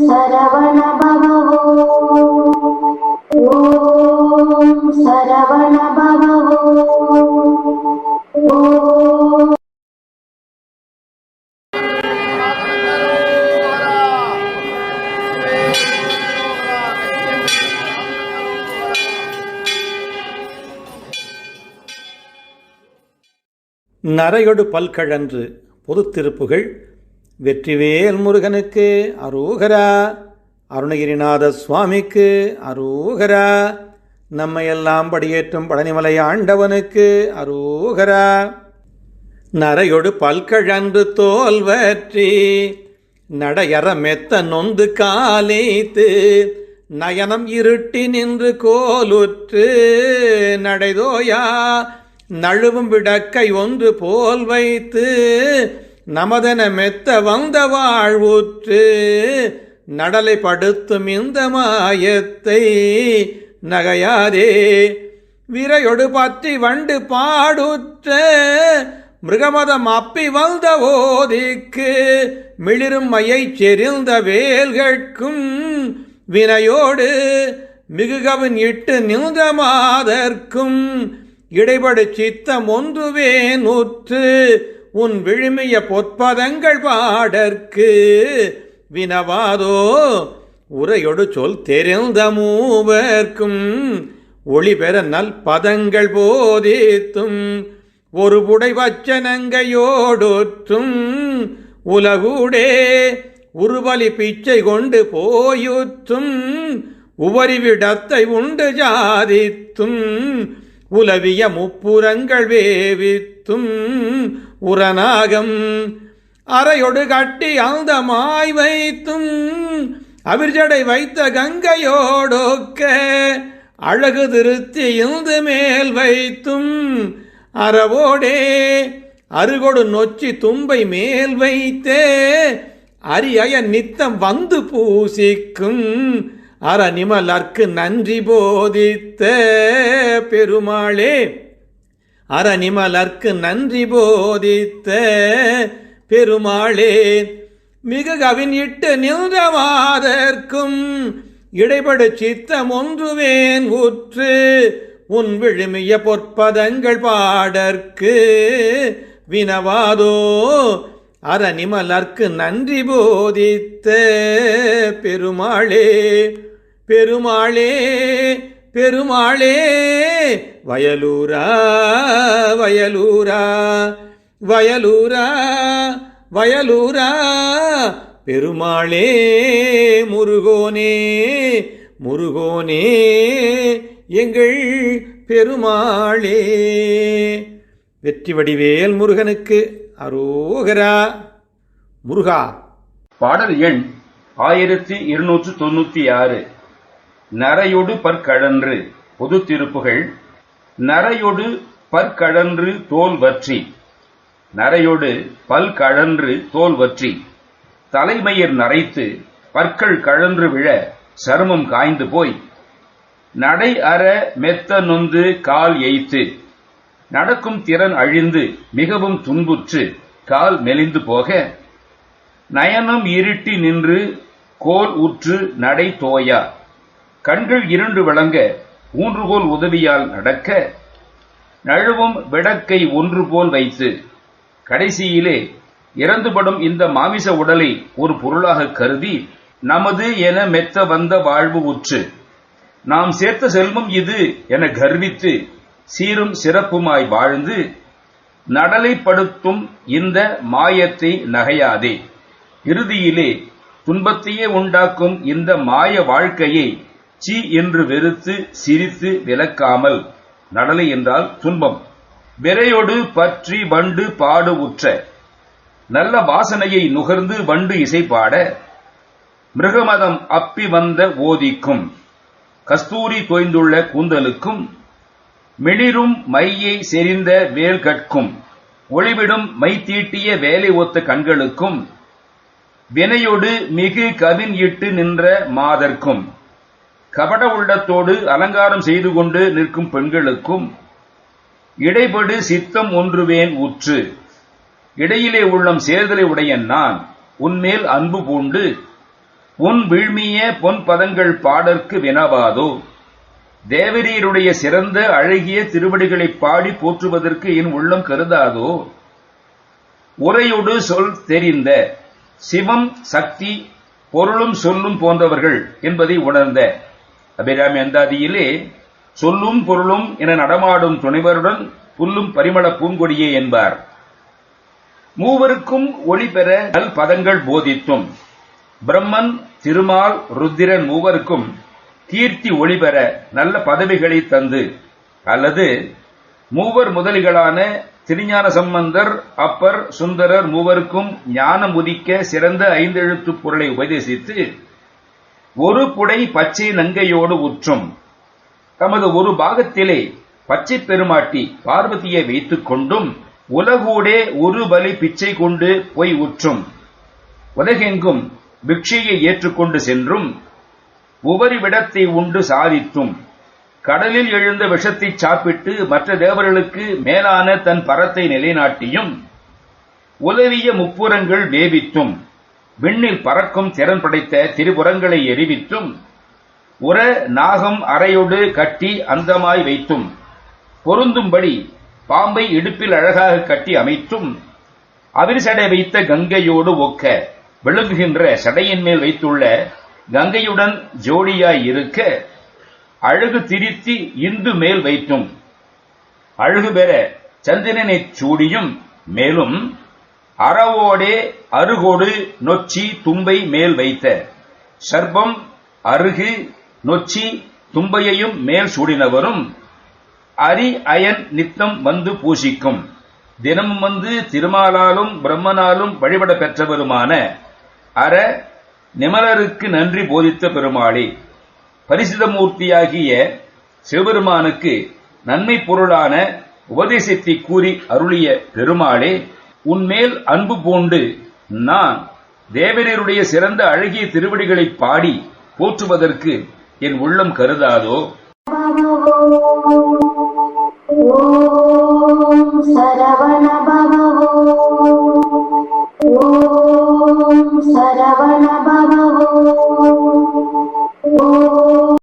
சரவண பவோ ஓம் சரவண பவோ ஓம். நரையொடு பல்கழன்று பொதுத்திருப்புகள். வெற்றிவேல் முருகனுக்கு அரோகரா, அருணகிரிநாத சுவாமிக்கு அரோகரா, நம்மையெல்லாம் படியேற்றும் பழனிமலை ஆண்டவனுக்கு அரோகரா. நரையொடு பல்கழன்று தோல்வற்றி நடையற மெத்த நொந்து காலைத்து நயனம் இருட்டி நின்று கோலுற்று நடைதோயா நழுவும் விடக்கை ஒன்று போல் வைத்து நமதென மெத்த வந்த வாழ்வுற்று நடலை படுத்தும் இந்த மாயத்தை நகையாதே. விரையொடு பற்றி வண்டு பாடுற்ற மிருகமதம் அப்பி வந்த ஓதிக்கு மிளிரும் மையை செறிந்த வேல்கட்கும் வினையோடு மிகுகவின் இட்டு நின்ற மாதர்க்கும் இடைபடு சித்தம் ஒன்றுவே நூற்று உன் விழுமிய பொற்பதங்கள் பாடற்கு வினவாதோ. உரையொடு சொல் தெரிந்த மூவர்க்கும் ஒளி பெற நல் பதங்கள் போதித்தும் ஒரு புடை வச்சனங்கையோடொற்றும் உலகூடே உருவலி பிச்சை கொண்டு போயுற்றும் உவரிவிடத்தை உண்டு ஜாதித்தும் உலவிய முப்புரங்கள் வேவித்தும் உரநாகம் அறையொடு கட்டி அந்த மாய் வைத்தும் அவிர்ஜடை வைத்த கங்கையோடொக்க அழகு திருத்தி இந்து மேல் வைத்தும் அறவோடே அருகொடு நொச்சி தும்பை மேல் வைத்தே அரியய நித்தம் வந்து பூசிக்கும் அறநிமலர்க்கு நன்றி போதித்த பெருமாளே. அறநிமலர்க்கு நன்றி போதித்த பெருமாளே. மிக கவின் இட்டு நின்றவாதற்கும் இடைபடு சித்தம் ஒன்றுவேன் உற்று உன் விழுமிய பொற்பதங்கள் பாடற்கு வினவாதோ. அறநிமலர்க்கு நன்றி போதித்த பெருமாளே. பெருமாளே பெருமாளே வயலூரா வயலூரா வயலூரா வயலூரா பெருமாளே முருகோனே முருகோனே எங்கள் பெருமாளே. வெற்றி வடிவேல் முருகனுக்கு அரோகரா. முருகா. பாடல் எண் 1296. நரையொடு பற்கழன்று பொது திருப்புகள். நரையொடு பற்கழன்று தோல் வற்றி. நரையொடு பல்கழன்று தோல் வற்றி தலைமயிர் நரைத்து பற்கள் கழன்று விழ சருமம் காய்ந்து போய் நடை அற மெத்த நொந்து கால் எய்த்து நடக்கும் திறன் அழிந்து மிகவும் துன்புற்று கால் மெலிந்து போக நயனம் இருட்டி நின்று கோல் உற்று நடை தோயா கண்கள் இருண்டு விளங்க ஊன்றுகோல் உதவியால் நடக்க நழுவும் விடக்கை ஒன்று போல் வைத்து கடைசியிலே இறந்துபடும் இந்த மாமிச உடலை ஒரு பொருளாக கருதி நமது என மெத்த வந்த வாழ்வு உற்று நாம் சேர்த்த செல்வம் இது என கர்வித்து சீரும் சிறப்புமாய் வாழ்ந்து நடலைப்படுத்தும் இந்த மாயத்தை நகையாதே. இறுதியிலே துன்பத்தையே உண்டாக்கும் இந்த மாய வாழ்க்கையை சீ என்று வெறுத்து சிரித்து விலக்காமல், நடலை என்றால் துன்பம், விரையொடு பற்றி வண்டு பாடு உற்ற நல்ல வாசனையை நுகர்ந்து வண்டு இசைப்பாட மிருகமதம் அப்பி வந்த ஓதிக்கும் கஸ்தூரி தோய்ந்துள்ள கூந்தலுக்கும் மிளிரும் மையை செறிந்த வேல் கட்கும் ஒளிவிடும் மை தீட்டிய வேலை ஒத்த கண்களுக்கும் வினையொடு மிகு கவின் இட்டு நின்ற மாதர்க்கும் கபட உள்ளத்தோடு அலங்காரம் செய்து கொண்டு நிற்கும் பெண்களுக்கும் இடைபடு சித்தம் ஒன்றுவேன் உற்று இடையிலே உள்ளம் சேர்தலை உடைய நான் உன்மேல் அன்பு பூண்டு உன் வீழ்மிய பொன் பதங்கள் பாடற்கு வினவாதோ. தேவரீருடைய சிறந்த அழகிய திருவடிகளை பாடி போற்றுவதற்கு என் உள்ளம் கருதாதோ. உரையொடு சொல் தெரிந்த சிவம் சக்தி பொருளும் சொல்லும் போன்றவர்கள் என்பதை உணர்ந்த அபிராமி அந்தாதியிலே சொல்லும் பொருளும் என நடமாடும் துணைவருடன் புல்லும் பரிமள பூங்கொடியே என்பார். மூவருக்கும் ஒளி பெற நல் பதங்கள் போதித்தும் பிரம்மன் திருமால் ருத்திரன் மூவருக்கும் கீர்த்தி ஒளி பெற நல்ல பதவிகளை தந்து அல்லது மூவர் முதலிகளான திருஞான சம்பந்தர் அப்பர் சுந்தரர் மூவருக்கும் ஞானம் உதிக்க சிறந்த ஐந்தெழுத்து பொருளை உபதேசித்து ஒரு புடை பச்சை நங்கையோடு உற்றும் தமது ஒரு பாகத்திலே பச்சை பெருமாட்டி பார்வதியை வைத்துக் கொண்டும் உலகூடே ஒரு பலி பிச்சை கொண்டு போய் உற்றும் உலகெங்கும் பிக்ஷையை ஏற்றுக்கொண்டு சென்றும் உபரிவிடத்தை உண்டு சாதித்தும் கடலில் எழுந்த விஷத்தை சாப்பிட்டு மற்ற தேவர்களுக்கு மேலான தன் பரத்தை நிலைநாட்டியும் உலவிய முப்புறங்கள் வேவித்தும் விண்ணில் பறக்கும் திறன் படைத்த திரிபுரங்களை எரிவித்தும் உர நாகம் அறையோடு கட்டி அந்தமாய் வைத்தும் பொருந்தும்படி பாம்பை இடுப்பில் அழகாக கட்டி அமைத்தும் அவிர்சடை வைத்த கங்கையோடு ஒக்க விளங்குகின்ற சடையின் மேல் வைத்துள்ள கங்கையுடன் ஜோடியாய் இருக்க அழகு திரித்தி இந்து மேல் வைத்தும் அழகு பெற சந்திரனைச் சூடியும் மேலும் அறவோடே அருகோடு நொச்சி தும்பை மேல் வைத்த சர்ப்பம் அருகு நொச்சி தும்பையையும் மேல் சூடினவரும் அரி அயன் நித்தம் வந்து பூசிக்கும் தினமும் வந்து திருமாலாலும் பிரம்மனாலும் வழிபட பெற்றவருமான அற நிமலருக்கு நன்றி போதித்த பெருமாளே. பரிசுத்தமூர்த்தியாகிய சிவபெருமானுக்கு நன்மை பொருளான உபதேசத்தை கூறி அருளிய பெருமாளே, உன்மேல் அன்பு பூண்டு நான் தேவரீருடைய சிறந்த அழகிய திருவடிகளை பாடி போற்றுவதற்கு என் உள்ளம் கருதாதோ. ஓம் சரவண பவ